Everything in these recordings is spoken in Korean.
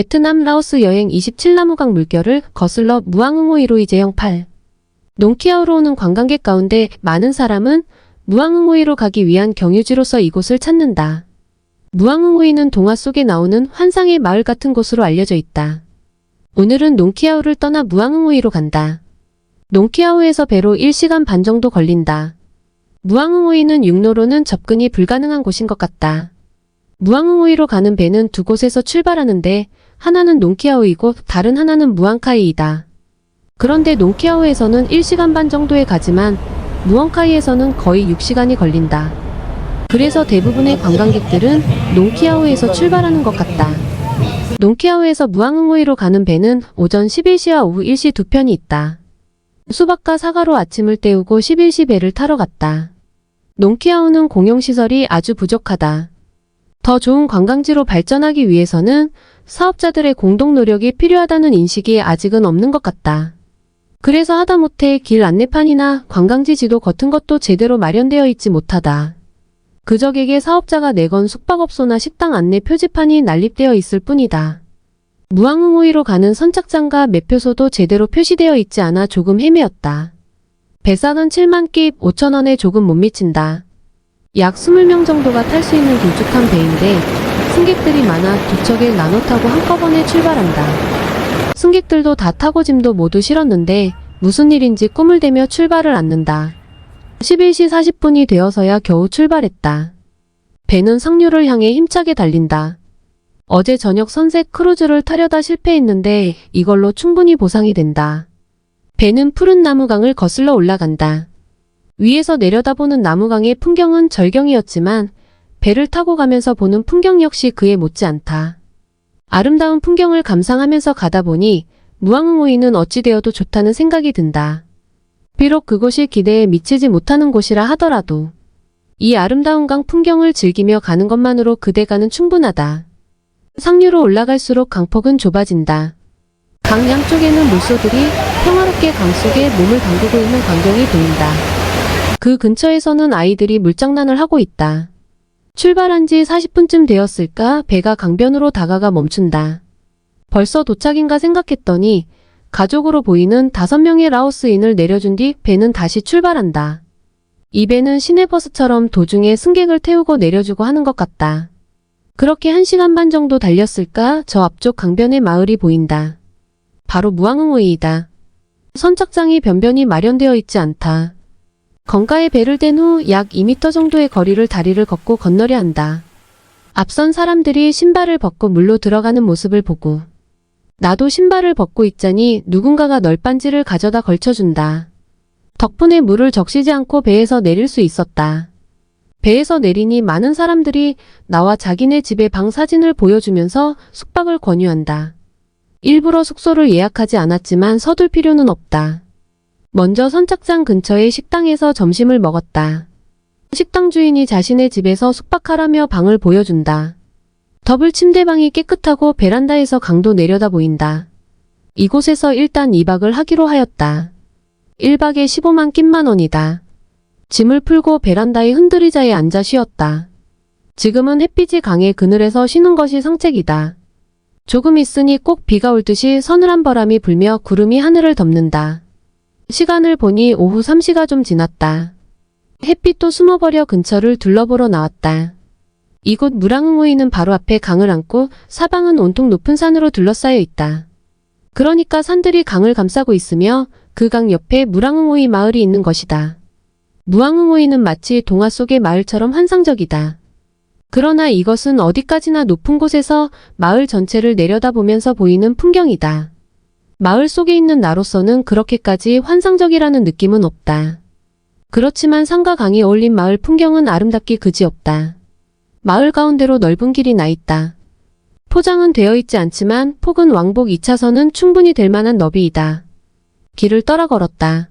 베트남 라오스 여행 27나무강 물결을 거슬러 무앙응호이로 이재영 8. 농키아오로 오는 관광객 가운데 많은 사람은 무앙응호이로 가기 위한 경유지로서 이곳을 찾는다. 무앙응호이는 동화 속에 나오는 환상의 마을 같은 곳으로 알려져 있다. 오늘은 농키아오를 떠나 무앙응호이로 간다. 농키아오에서 배로 1시간 반 정도 걸린다. 무앙응호이는 육로로는 접근이 불가능한 곳인 것 같다. 무앙응호이로 가는 배는 두 곳에서 출발하는데 하나는 농키아오이고 다른 하나는 무앙카이이다. 그런데 농키아오에서는 1시간 반 정도에 가지만 무앙카이에서는 거의 6시간이 걸린다. 그래서 대부분의 관광객들은 농키아오에서 출발하는 것 같다. 농키아오에서 무앙응호이로 가는 배는 오전 11시와 오후 1시 두 편이 있다. 수박과 사과로 아침을 때우고 11시 배를 타러 갔다. 농키아오는 공용시설이 아주 부족하다. 더 좋은 관광지로 발전하기 위해서는 사업자들의 공동 노력이 필요하다는 인식이 아직은 없는 것 같다. 그래서 하다못해 길 안내판이나 관광지 지도 같은 것도 제대로 마련되어 있지 못하다. 그저에게 사업자가 내건 숙박업소나 식당 안내 표지판이 난립되어 있을 뿐이다. 무앙응호이로 가는 선착장과 매표소도 제대로 표시되어 있지 않아 조금 헤매었다. 배상은 7만 깁 5,000원에 조금 못 미친다. 약 20명 정도가 탈 수 있는 길쭉한 배인데 승객들이 많아 두 척을 나눠 타고 한꺼번에 출발한다. 승객들도 다 타고 짐도 모두 실었는데 무슨 일인지 꿈을 대며 출발을 않는다. 11시 40분이 되어서야 겨우 출발했다. 배는 상류를 향해 힘차게 달린다. 어제 저녁 선셋 크루즈를 타려다 실패했는데 이걸로 충분히 보상이 된다. 배는 푸른 나무강을 거슬러 올라간다. 위에서 내려다보는 나무강의 풍경은 절경이었지만 배를 타고 가면서 보는 풍경 역시 그에 못지않다. 아름다운 풍경을 감상하면서 가다 보니 무앙응호이는 어찌되어도 좋다는 생각이 든다. 비록 그곳이 기대에 미치지 못하는 곳이라 하더라도 이 아름다운 강 풍경을 즐기며 가는 것만으로 그대가는 충분하다. 상류로 올라갈수록 강폭은 좁아진다. 강 양쪽에는 물소들이 평화롭게 강 속에 몸을 담그고 있는 광경이 보인다. 그 근처에서는 아이들이 물장난을 하고 있다. 출발한 지 40분쯤 되었을까 배가 강변으로 다가가 멈춘다. 벌써 도착인가 생각했더니 가족으로 보이는 5명의 라오스인을 내려준 뒤 배는 다시 출발한다. 이 배는 시내버스처럼 도중에 승객을 태우고 내려주고 하는 것 같다. 그렇게 1시간 반 정도 달렸을까 저 앞쪽 강변의 마을이 보인다. 바로 무앙응호이이다. 선착장이 변변히 마련되어 있지 않다. 건가에 배를 댄 후 약 2m 정도의 거리를 다리를 걷고 건너려 한다. 앞선 사람들이 신발을 벗고 물로 들어가는 모습을 보고 나도 신발을 벗고 있자니 누군가가 널빤지를 가져다 걸쳐준다. 덕분에 물을 적시지 않고 배에서 내릴 수 있었다. 배에서 내리니 많은 사람들이 나와 자기네 집의 방 사진을 보여주면서 숙박을 권유한다. 일부러 숙소를 예약하지 않았지만 서둘 필요는 없다. 먼저 선착장 근처의 식당에서 점심을 먹었다. 식당 주인이 자신의 집에서 숙박하라며 방을 보여준다. 더블 침대방이 깨끗하고 베란다에서 강도 내려다 보인다. 이곳에서 일단 2박을 하기로 하였다. 1박에 15만 깁만 원이다. 짐을 풀고 베란다의 흔들의자에 앉아 쉬었다. 지금은 햇빛이 강해 그늘에서 쉬는 것이 상책이다. 조금 있으니 꼭 비가 올 듯이 서늘한 바람이 불며 구름이 하늘을 덮는다. 시간을 보니 오후 3시가 좀 지났다. 햇빛도 숨어버려 근처를 둘러보러 나왔다. 이곳 무앙응호이는 바로 앞에 강을 안고 사방은 온통 높은 산으로 둘러싸여 있다. 그러니까 산들이 강을 감싸고 있으며 그 강 옆에 무앙응호이 마을이 있는 것이다. 무앙응호이는 마치 동화 속의 마을처럼 환상적이다. 그러나 이것은 어디까지나 높은 곳에서 마을 전체를 내려다보면서 보이는 풍경이다. 마을 속에 있는 나로서는 그렇게까지 환상적이라는 느낌은 없다. 그렇지만 산과 강이 어울린 마을 풍경은 아름답기 그지없다. 마을 가운데로 넓은 길이 나 있다. 포장은 되어 있지 않지만 폭은 왕복 2차선은 충분히 될 만한 너비이다. 길을 따라 걸었다.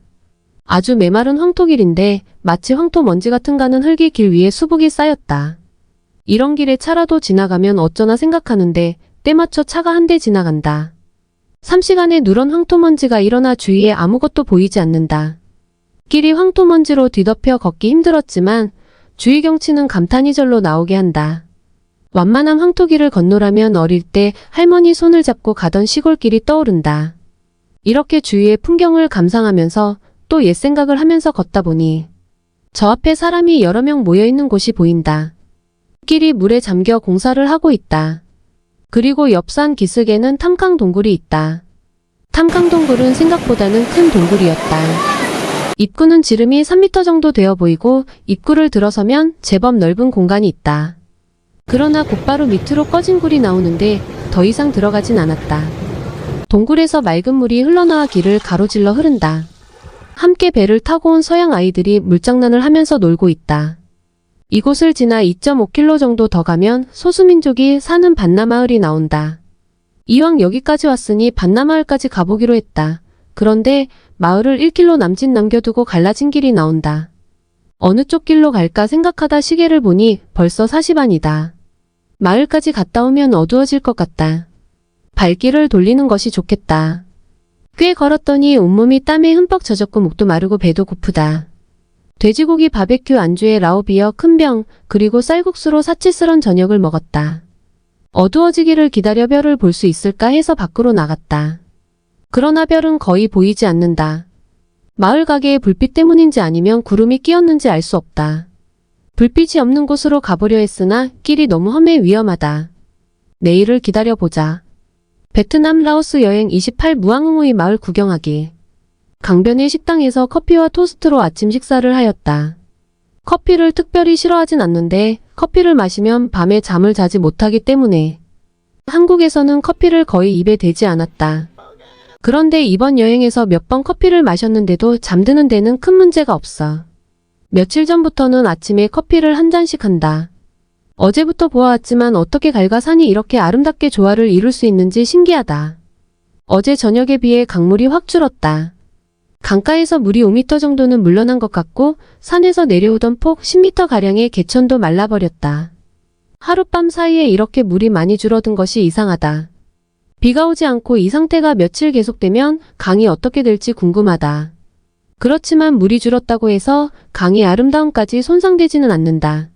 아주 메마른 황토길인데 마치 황토 먼지 같은 가는 흙이 길 위에 수북이 쌓였다. 이런 길에 차라도 지나가면 어쩌나 생각하는데 때맞춰 차가 한 대 지나간다. 3시간의 누런 황토먼지가 일어나 주위에 아무것도 보이지 않는다. 길이 황토먼지로 뒤덮여 걷기 힘들었지만 주위 경치는 감탄이 절로 나오게 한다. 완만한 황토길을 건너라면 어릴 때 할머니 손을 잡고 가던 시골길이 떠오른다. 이렇게 주위의 풍경을 감상하면서 또 옛 생각을 하면서 걷다 보니 저 앞에 사람이 여러 명 모여있는 곳이 보인다. 길이 물에 잠겨 공사를 하고 있다. 그리고 옆 산 기슭에는 탐강 동굴이 있다. 탐강 동굴은 생각보다는 큰 동굴이었다. 입구는 지름이 3m 정도 되어 보이고 입구를 들어서면 제법 넓은 공간이 있다. 그러나 곧바로 밑으로 꺼진 굴이 나오는데 더 이상 들어가진 않았다. 동굴에서 맑은 물이 흘러나와 길을 가로질러 흐른다. 함께 배를 타고 온 서양 아이들이 물장난을 하면서 놀고 있다. 이곳을 지나 2.5km 정도 더 가면 소수민족이 사는 반나마을이 나온다. 이왕 여기까지 왔으니 반나마을까지 가보기로 했다. 그런데 마을을 1km 남짓 남겨두고 갈라진 길이 나온다. 어느 쪽 길로 갈까 생각하다 시계를 보니 벌써 4시 반이다. 마을까지 갔다 오면 어두워질 것 같다. 발길을 돌리는 것이 좋겠다. 꽤 걸었더니 온몸이 땀에 흠뻑 젖었고 목도 마르고 배도 고프다. 돼지고기 바베큐 안주에 라오비어 큰 병, 그리고 쌀국수로 사치스런 저녁을 먹었다. 어두워지기를 기다려 별을 볼 수 있을까 해서 밖으로 나갔다. 그러나 별은 거의 보이지 않는다. 마을 가게의 불빛 때문인지 아니면 구름이 끼었는지 알 수 없다. 불빛이 없는 곳으로 가보려 했으나 길이 너무 험해 위험하다. 내일을 기다려보자. 베트남 라오스 여행 28 무앙응호이 마을 구경하기. 강변의 식당에서 커피와 토스트로 아침 식사를 하였다. 커피를 특별히 싫어하진 않는데 커피를 마시면 밤에 잠을 자지 못하기 때문에 한국에서는 커피를 거의 입에 대지 않았다. 그런데 이번 여행에서 몇 번 커피를 마셨는데도 잠드는 데는 큰 문제가 없어. 며칠 전부터는 아침에 커피를 한 잔씩 한다. 어제부터 보아왔지만 어떻게 갈가산이 이렇게 아름답게 조화를 이룰 수 있는지 신기하다. 어제 저녁에 비해 강물이 확 줄었다. 강가에서 물이 5m 정도는 물러난 것 같고 산에서 내려오던 폭 10m가량의 개천도 말라버렸다. 하룻밤 사이에 이렇게 물이 많이 줄어든 것이 이상하다. 비가 오지 않고 이 상태가 며칠 계속되면 강이 어떻게 될지 궁금하다. 그렇지만 물이 줄었다고 해서 강의 아름다움까지 손상되지는 않는다.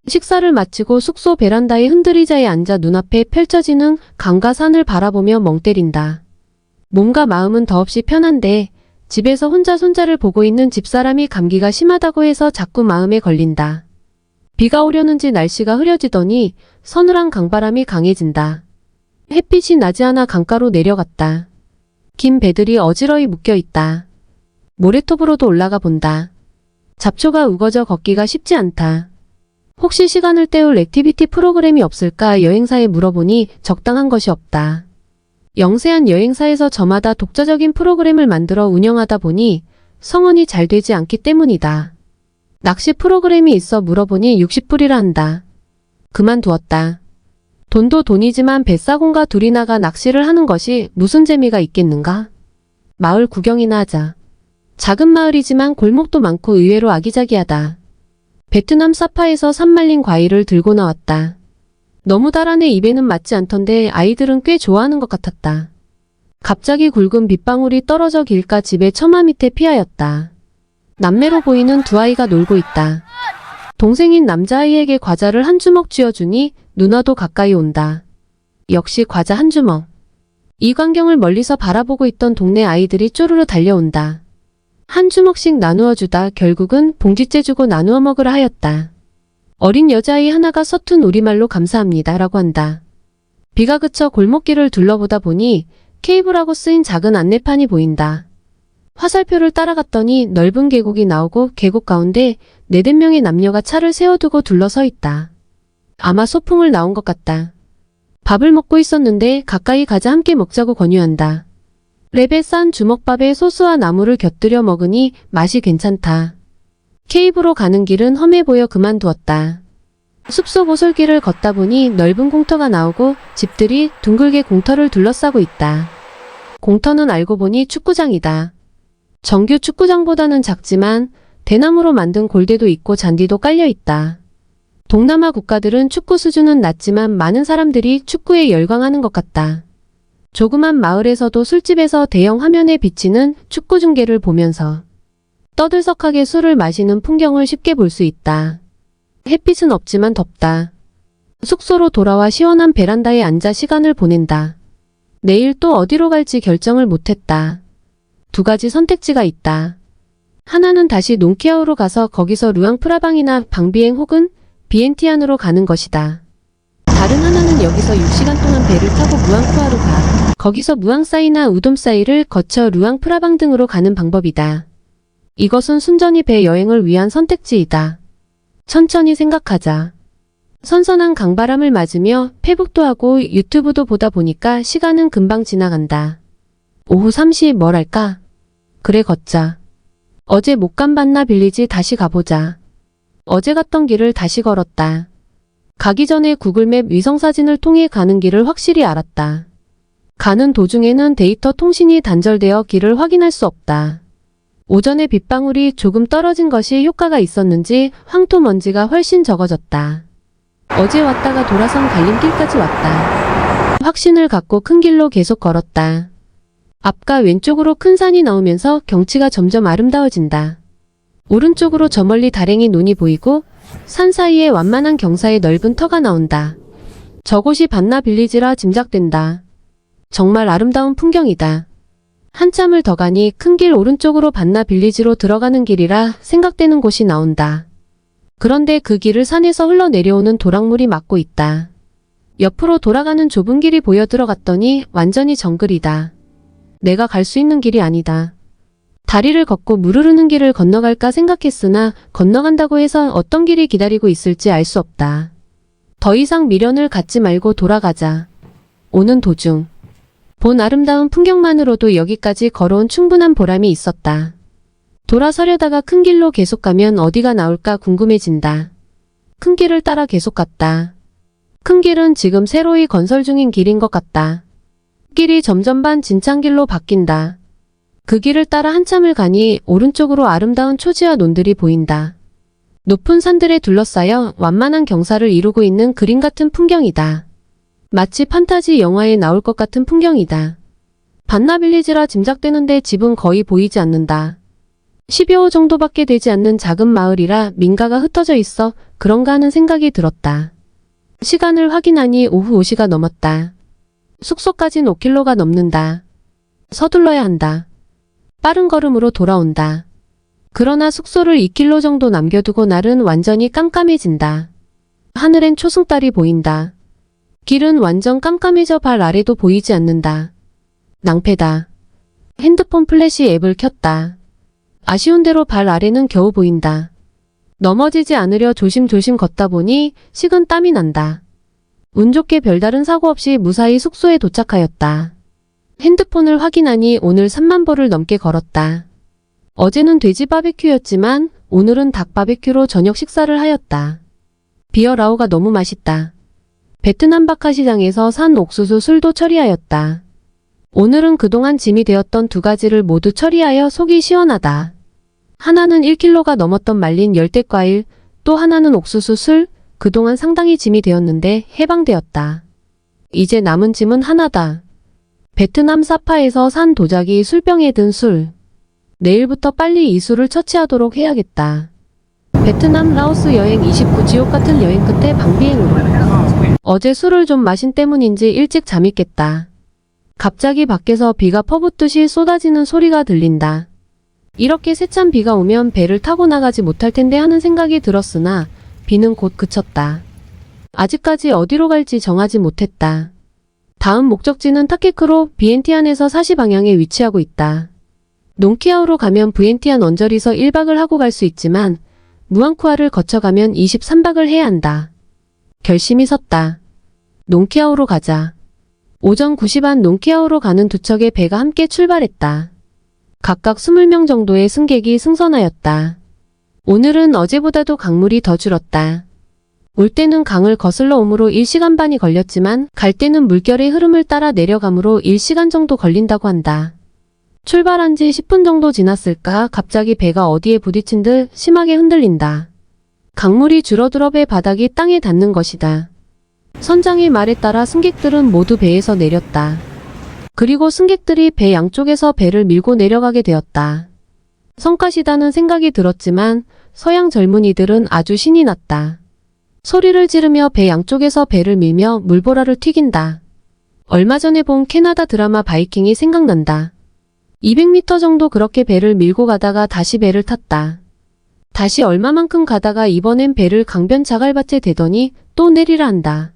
식사를 마치고 숙소 베란다의 흔들의자에 앉아 눈앞에 펼쳐지는 강과 산을 바라보며 멍 때린다. 몸과 마음은 더없이 편한데 집에서 혼자 손자를 보고 있는 집사람이 감기가 심하다고 해서 자꾸 마음에 걸린다. 비가 오려는지 날씨가 흐려지더니 서늘한 강바람이 강해진다. 햇빛이 나지 않아 강가로 내려갔다. 긴 배들이 어지러이 묶여있다. 모래톱으로도 올라가 본다. 잡초가 우거져 걷기가 쉽지 않다. 혹시 시간을 때울 액티비티 프로그램이 없을까 여행사에 물어보니 적당한 것이 없다. 영세한 여행사에서 저마다 독자적인 프로그램을 만들어 운영하다 보니 성원이 잘 되지 않기 때문이다. 낚시 프로그램이 있어 물어보니 60불이라 한다. 그만두었다. 돈도 돈이지만 뱃사공과 둘이 나가 낚시를 하는 것이 무슨 재미가 있겠는가? 마을 구경이나 하자. 작은 마을이지만 골목도 많고 의외로 아기자기하다. 베트남 사파에서 산 말린 과일을 들고 나왔다. 너무 달아내 입에는 맞지 않던데 아이들은 꽤 좋아하는 것 같았다. 갑자기 굵은 빗방울이 떨어져 길가 집의 처마 밑에 피하였다. 남매로 보이는 두 아이가 놀고 있다. 동생인 남자아이에게 과자를 한 주먹 쥐어주니 누나도 가까이 온다. 역시 과자 한 주먹. 이 광경을 멀리서 바라보고 있던 동네 아이들이 쪼르르 달려온다. 한 주먹씩 나누어 주다 결국은 봉지째 주고 나누어 먹으라 하였다. 어린 여자아이 하나가 서툰 우리말로 감사합니다 라고 한다. 비가 그쳐 골목길을 둘러보다 보니 케이블하고 쓰인 작은 안내판이 보인다. 화살표를 따라갔더니 넓은 계곡이 나오고 계곡 가운데 4~5명의 남녀가 차를 세워두고 둘러서 있다. 아마 소풍을 나온 것 같다. 밥을 먹고 있었는데 가까이 가자 함께 먹자고 권유한다. 랩에 싼 주먹밥에 소스와 나물을 곁들여 먹으니 맛이 괜찮다. 케이브로 가는 길은 험해 보여 그만두었다. 숲속 오솔길을 걷다 보니 넓은 공터가 나오고 집들이 둥글게 공터를 둘러싸고 있다. 공터는 알고 보니 축구장이다. 정규 축구장보다는 작지만 대나무로 만든 골대도 있고 잔디도 깔려 있다. 동남아 국가들은 축구 수준은 낮지만 많은 사람들이 축구에 열광하는 것 같다. 조그만 마을에서도 술집에서 대형 화면에 비치는 축구 중계를 보면서 떠들썩하게 술을 마시는 풍경을 쉽게 볼 수 있다. 햇빛은 없지만 덥다. 숙소로 돌아와 시원한 베란다에 앉아 시간을 보낸다. 내일 또 어디로 갈지 결정을 못했다. 두 가지 선택지가 있다. 하나는 다시 농키아우로 가서 거기서 루앙프라방이나 방비엥 혹은 비엔티안으로 가는 것이다. 다른 하나는 여기서 6시간 동안 배를 타고 무앙푸아로 가. 거기서 무앙사이나 우돔사이를 거쳐 루앙프라방 등으로 가는 방법이다. 이것은 순전히 배 여행을 위한 선택지이다. 천천히 생각하자. 선선한 강바람을 맞으며 페북도 하고 유튜브도 보다 보니까 시간은 금방 지나간다. 오후 3시 뭘 할까? 그래 걷자. 어제 못 간 반나 빌리지 다시 가보자. 어제 갔던 길을 다시 걸었다. 가기 전에 구글맵 위성사진을 통해 가는 길을 확실히 알았다. 가는 도중에는 데이터 통신이 단절되어 길을 확인할 수 없다. 오전에 빗방울이 조금 떨어진 것이 효과가 있었는지 황토 먼지가 훨씬 적어졌다. 어제 왔다가 돌아선 갈림길까지 왔다. 확신을 갖고 큰 길로 계속 걸었다. 앞과 왼쪽으로 큰 산이 나오면서 경치가 점점 아름다워진다. 오른쪽으로 저 멀리 다랭이 논이 보이고 산 사이에 완만한 경사의 넓은 터가 나온다. 저곳이 반나 빌리지라 짐작된다. 정말 아름다운 풍경이다. 한참을 더 가니 큰 길 오른쪽으로 반나 빌리지로 들어가는 길이라 생각되는 곳이 나온다. 그런데 그 길을 산에서 흘러내려오는 도랑물이 막고 있다. 옆으로 돌아가는 좁은 길이 보여 들어갔더니 완전히 정글이다. 내가 갈 수 있는 길이 아니다. 다리를 걷고 물 흐르는 길을 건너갈까 생각했으나 건너간다고 해서 어떤 길이 기다리고 있을지 알 수 없다. 더 이상 미련을 갖지 말고 돌아가자. 오는 도중 본 아름다운 풍경만으로도 여기까지 걸어온 충분한 보람이 있었다. 돌아서려다가 큰 길로 계속 가면 어디가 나올까 궁금해진다. 큰 길을 따라 계속 갔다. 큰 길은 지금 새로이 건설 중인 길인 것 같다. 길이 점점 반 진창길로 바뀐다. 그 길을 따라 한참을 가니 오른쪽으로 아름다운 초지와 논들이 보인다. 높은 산들에 둘러싸여 완만한 경사를 이루고 있는 그림 같은 풍경이다. 마치 판타지 영화에 나올 것 같은 풍경이다. 반나 빌리지라 짐작되는데 집은 거의 보이지 않는다. 10여 호 정도밖에 되지 않는 작은 마을이라 민가가 흩어져 있어 그런가 하는 생각이 들었다. 시간을 확인하니 오후 5시가 넘었다. 숙소까진 5km가 넘는다. 서둘러야 한다. 빠른 걸음으로 돌아온다. 그러나 숙소를 2km 정도 남겨두고 날은 완전히 깜깜해진다. 하늘엔 초승달이 보인다. 길은 완전 깜깜해져 발 아래도 보이지 않는다. 낭패다. 핸드폰 플래시 앱을 켰다. 아쉬운 대로 발 아래는 겨우 보인다. 넘어지지 않으려 조심조심 걷다 보니 식은 땀이 난다. 운 좋게 별다른 사고 없이 무사히 숙소에 도착하였다. 핸드폰을 확인하니 오늘 3만 보를 넘게 걸었다. 어제는 돼지 바베큐였지만 오늘은 닭 바베큐로 저녁 식사를 하였다. 비어라오가 너무 맛있다. 베트남 박하시장에서 산 옥수수 술도 처리하였다. 오늘은 그동안 짐이 되었던 두 가지를 모두 처리하여 속이 시원하다. 하나는 1kg가 넘었던 말린 열대과일, 또 하나는 옥수수 술, 그동안 상당히 짐이 되었는데 해방되었다. 이제 남은 짐은 하나다. 베트남 사파에서 산 도자기 술병에 든 술. 내일부터 빨리 이 술을 처치하도록 해야겠다. 베트남 라오스 여행 29 지옥 같은 여행 끝에 방비행으로. 어제 술을 좀 마신 때문인지 일찍 잠이 깼다. 갑자기 밖에서 비가 퍼붓듯이 쏟아지는 소리가 들린다. 이렇게 세찬 비가 오면 배를 타고 나가지 못할 텐데 하는 생각이 들었으나 비는 곧 그쳤다. 아직까지 어디로 갈지 정하지 못했다. 다음 목적지는 타케크로 비엔티안에서 사시 방향에 위치하고 있다. 농키아우로 가면 비엔티안 언저리서 1박을 하고 갈 수 있지만 무앙쿠아를 거쳐가면 23박을 해야 한다. 결심이 섰다. 농키아우로 가자. 오전 9시 반 농키아우로 가는 두 척의 배가 함께 출발했다. 각각 20명 정도의 승객이 승선하였다. 오늘은 어제보다도 강물이 더 줄었다. 올 때는 강을 거슬러 오므로 1시간 반이 걸렸지만 갈 때는 물결의 흐름을 따라 내려가므로 1시간 정도 걸린다고 한다. 출발한 지 10분 정도 지났을까 갑자기 배가 어디에 부딪힌 듯 심하게 흔들린다. 강물이 줄어들어 배 바닥이 땅에 닿는 것이다. 선장의 말에 따라 승객들은 모두 배에서 내렸다. 그리고 승객들이 배 양쪽에서 배를 밀고 내려가게 되었다. 성가시다는 생각이 들었지만 서양 젊은이들은 아주 신이 났다. 소리를 지르며 배 양쪽에서 배를 밀며 물보라를 튀긴다. 얼마 전에 본 캐나다 드라마 바이킹이 생각난다. 200m 정도 그렇게 배를 밀고 가다가 다시 배를 탔다. 다시 얼마만큼 가다가 이번엔 배를 강변 자갈밭에 대더니 또 내리라 한다.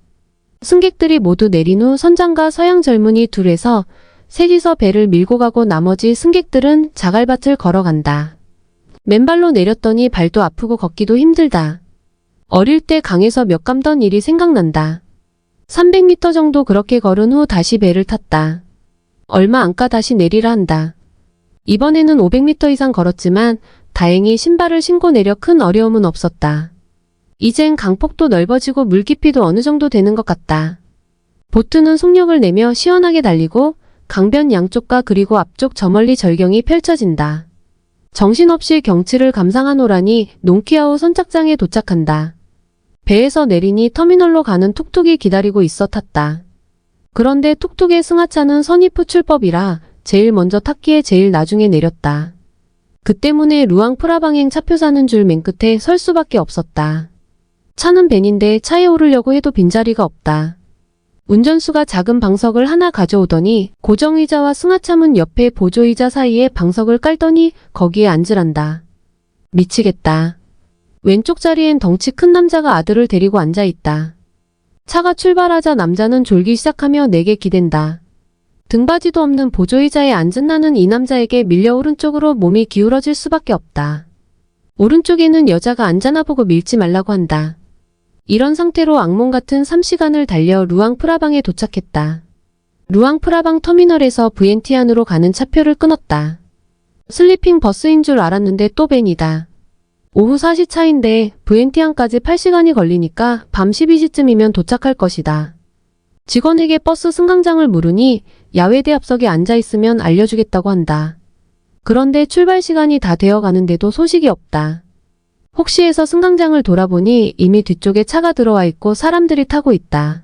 승객들이 모두 내린 후 선장과 서양 젊은이 둘에서 셋이서 배를 밀고 가고 나머지 승객들은 자갈밭을 걸어간다. 맨발로 내렸더니 발도 아프고 걷기도 힘들다. 어릴 때 강에서 몇 감던 일이 생각난다. 300m 정도 그렇게 걸은 후 다시 배를 탔다. 얼마 안 가 다시 내리라 한다. 이번에는 500m 이상 걸었지만 다행히 신발을 신고 내려 큰 어려움은 없었다. 이젠 강폭도 넓어지고 물 깊이도 어느 정도 되는 것 같다. 보트는 속력을 내며 시원하게 달리고 강변 양쪽과 그리고 앞쪽 저 멀리 절경이 펼쳐진다. 정신없이 경치를 감상하노라니 농키아우 선착장에 도착한다. 배에서 내리니 터미널로 가는 툭툭이 기다리고 있어 탔다. 그런데 툭툭의 승하차는 선입후 출법이라 제일 먼저 탔기에 제일 나중에 내렸다. 그 때문에 루앙 프라방행 차표 사는 줄 맨 끝에 설 수밖에 없었다. 차는 벤인데 차에 오르려고 해도 빈자리가 없다. 운전수가 작은 방석을 하나 가져오더니 고정의자와 승하차문 옆에 보조의자 사이에 방석을 깔더니 거기에 앉으란다. 미치겠다. 왼쪽 자리엔 덩치 큰 남자가 아들을 데리고 앉아있다. 차가 출발하자 남자는 졸기 시작하며 내게 기댄다. 등받이도 없는 보조의자에 앉은 나는 이 남자에게 밀려 오른쪽으로 몸이 기울어질 수밖에 없다. 오른쪽에는 여자가 앉아나 보고 밀지 말라고 한다. 이런 상태로 악몽 같은 3시간을 달려 루앙 프라방에 도착했다. 루앙 프라방 터미널에서 브엔티안으로 가는 차표를 끊었다. 슬리핑 버스인 줄 알았는데 또 벤이다. 오후 4시 차인데 브엔티안까지 8시간이 걸리니까 밤 12시쯤이면 도착할 것이다. 직원에게 버스 승강장을 물으니 야외 대합석에 앉아있으면 알려주겠다고 한다. 그런데 출발 시간이 다 되어 가는데도 소식이 없다. 혹시 해서 승강장을 돌아보니 이미 뒤쪽에 차가 들어와 있고 사람들이 타고 있다.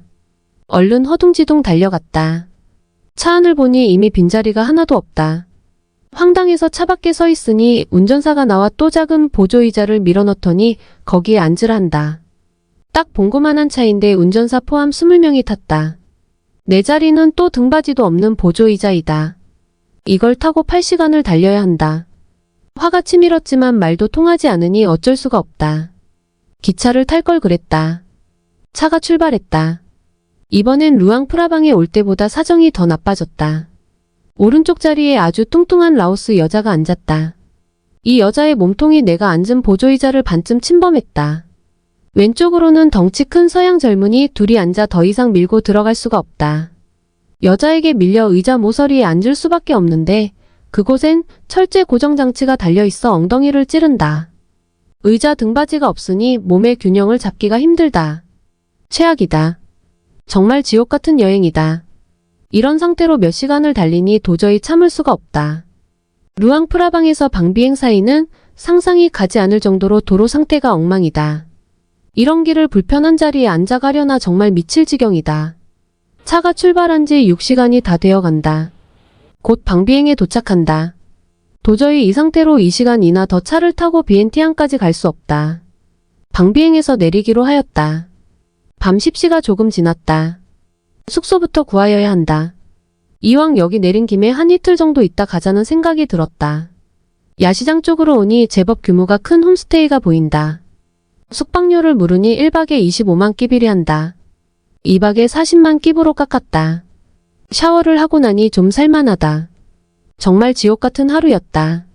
얼른 허둥지둥 달려갔다. 차 안을 보니 이미 빈자리가 하나도 없다. 황당해서 차 밖에 서 있으니 운전사가 나와 또 작은 보조의자를 밀어넣더니 거기에 앉으라 한다. 딱 봉고만한 차인데 운전사 포함 20명이 탔다. 내 자리는 또 등받이도 없는 보조의자이다. 이걸 타고 8시간을 달려야 한다. 화가 치밀었지만 말도 통하지 않으니 어쩔 수가 없다. 기차를 탈 걸 그랬다. 차가 출발했다. 이번엔 루앙 프라방에 올 때보다 사정이 더 나빠졌다. 오른쪽 자리에 아주 뚱뚱한 라오스 여자가 앉았다. 이 여자의 몸통이 내가 앉은 보조의자를 반쯤 침범했다. 왼쪽으로는 덩치 큰 서양 젊은이 둘이 앉아 더 이상 밀고 들어갈 수가 없다. 여자에게 밀려 의자 모서리에 앉을 수밖에 없는데 그곳엔 철제 고정장치가 달려있어 엉덩이를 찌른다. 의자 등받이가 없으니 몸의 균형을 잡기가 힘들다. 최악이다. 정말 지옥 같은 여행이다. 이런 상태로 몇 시간을 달리니 도저히 참을 수가 없다. 루앙 프라방에서 방비행 사이는 상상이 가지 않을 정도로 도로 상태가 엉망이다. 이런 길을 불편한 자리에 앉아가려나 정말 미칠 지경이다. 차가 출발한 지 6시간이 다 되어 간다. 곧 방비행에 도착한다. 도저히 이 상태로 2시간이나 더 차를 타고 비엔티안까지 갈 수 없다. 방비행에서 내리기로 하였다. 밤 10시가 조금 지났다. 숙소부터 구하여야 한다. 이왕 여기 내린 김에 한 이틀 정도 있다 가자는 생각이 들었다. 야시장 쪽으로 오니 제법 규모가 큰 홈스테이가 보인다. 숙박료를 물으니 1박에 25만 끼비리 한다. 2박에 40만 끼부로 깎았다. 샤워를 하고 나니 좀 살만하다. 정말 지옥 같은 하루였다.